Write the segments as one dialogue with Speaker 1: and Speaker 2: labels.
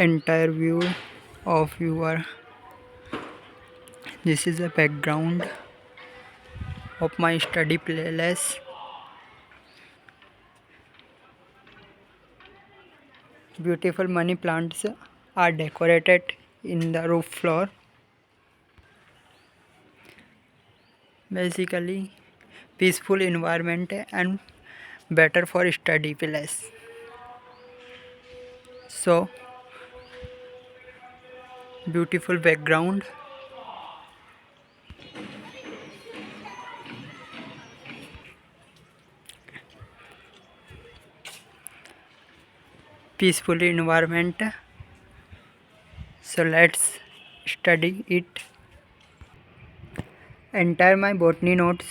Speaker 1: entire view of your. This is a background of my study place. Beautiful money plants are decorated in the roof floor. Basically, peaceful environment and better for study place. So, beautiful background. Peaceful environment. So let's study it. Enter my botany notes.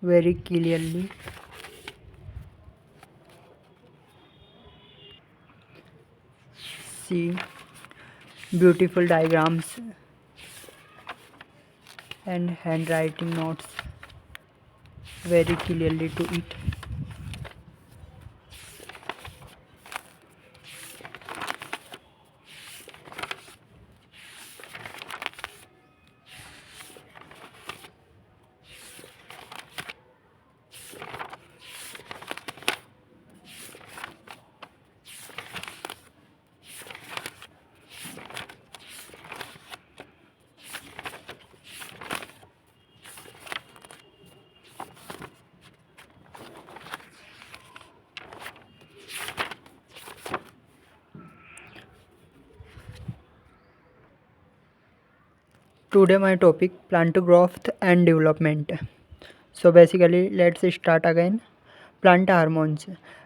Speaker 1: Very clearly. See beautiful diagrams and handwriting notes very clearly to it. Today my topic plant growth and development. So basically let's start again. Plant hormones.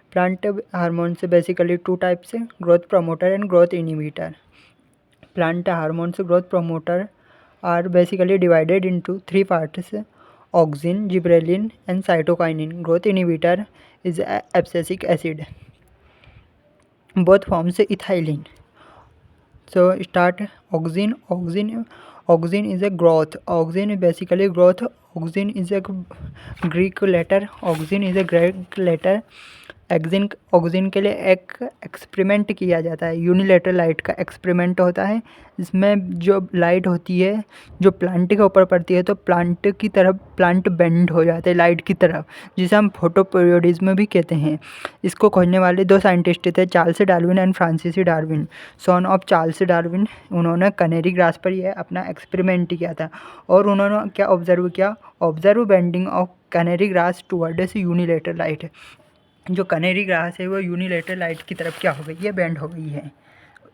Speaker 1: Plant hormones basically two types: growth promoter and growth inhibitor. Plant hormones growth promoter are basically divided into three parts: auxin, gibberellin and cytokinin. Growth inhibitor is abscisic acid. Both forms ethylene. So start auxin. Auxin is a growth. Auxin is basically growth. Auxin is a Greek letter. Auxin is a Greek letter. Oxygen के लिए एक experiment किया जाता है, unilateral light का experiment होता है। इसमें जो लाइट होती है जो प्लांट के ऊपर पड़ती है तो प्लांट की तरफ प्लांट बेंड हो जाते हैं लाइट की तरफ, जिसे हम फोटोपीरियोडिज्म भी कहते हैं। इसको खोजने वाले दो साइंटिस्ट थे, Charles Darwin and Francis Darwin, son of Charles Darwin. उन्होंने कनेरी ग्रास पर यह अपना एक्सपेरिमेंट किया था और उन्होंने क्या ऑब्जर्व किया? Observe bending of canary grass towards unilateral light. जो कनेरी ग्रास है वो यूनिलेटरल लाइट की तरफ क्या हो गई है? बेंड हो गई है,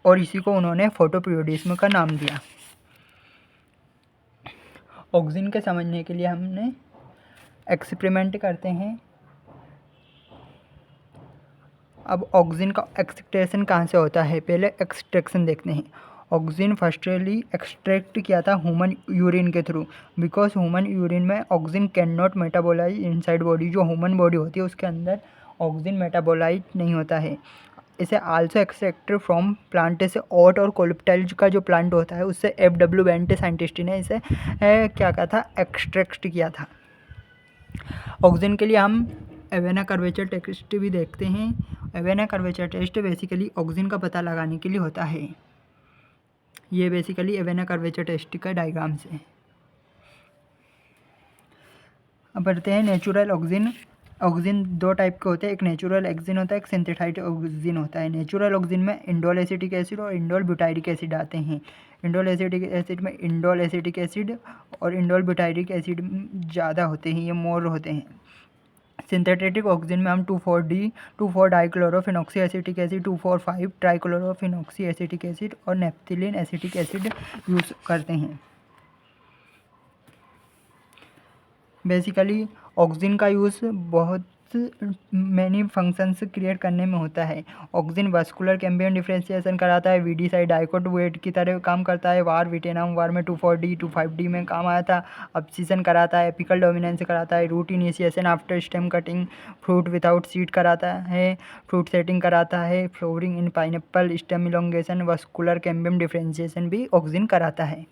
Speaker 1: और इसी को उन्होंने फोटोपीरियोडिज्म का नाम दिया। ऑक्सीजन के समझने के लिए हमने एक्सपेरिमेंट करते हैं। अब ऑक्सीजन का एक्सट्रैक्शन कहाँ से होता है, पहले एक्सट्रैक्शन देखते हैं। ऑक्सीजन फर्स्टली एक्सट्रैक्ट किया था ह्यूमन यूरिन के थ्रू, बिकॉज ह्यूमन यूरिन में oxygen can not metabolise inside body. जो ह्यूमन बॉडी होती है उसके अंदर ऑक्सीजन मेटाबोलाइज नहीं होता है। इसे आल्सो एक्सट्रैक्टेड फ्रॉम प्लांट से ओट और कोलिप्टाइल का जो प्लांट होता है उससे FW बेंटे साइंटिस्ट ने इसे क्या कहा था? एक्सट्रैक्ट किया था। ऑक्सीजन के लिए हम एवेना कर्वेचर टेस्ट भी देखते हैं। Avena curvature test basically oxygen का पता लगाने के लिए होता है। ये बेसिकली एवेना कर्वेचर टेस्ट का डायग्राम से। अब बढ़ते हैं नेचुरल ऑक्सीजन। ऑक्सीजन दो टाइप के होते हैं, एक नेचुरल ऑक्सीजन होता है, एक सिंथेसाइज्ड ऑक्सीजन होता है। नेचुरल ऑक्सीजन में इंडोल एसिटिक एसिड और इंडोल ब्यूटाइरिक एसिड आते हैं। इंडोल एसिटिक एसिड में इंडोल एसिटिक एसिड और इंडोल ब्यूटाइरिक एसिड ज़्यादा होते हैं, ये मोर होते हैं। सिंथेटिक ऑक्सीजन में हम 2,4-D 2,4 dichlorophenoxy acetic acid, 2,4,5 trichlorophenoxy acetic acid और नेप्थिलीन एसिटिक एसिड यूज़ करते हैं। बेसिकली ऑक्सीजन का यूज़ बहुत मैनी फंक्शंस क्रिएट करने में होता है। ऑक्सीजन वास्कुलर कैम्बियम डिफ्रेंशिएशन कराता है, वीडी साइड डाइकोट वेट की तरह काम करता है। वार विटेनाम वार में 2,4-D 2,5-D में काम आया था। अब्सिशन कराता है, एपिकल डोमिनेंस कराता है, root initiation after stem cutting, fruit without seed कराता है, फ्रूट सेटिंग कराता है, flowering in pineapple, stem elongation, vascular cambium differentiation भी ऑक्सीजन कराता है।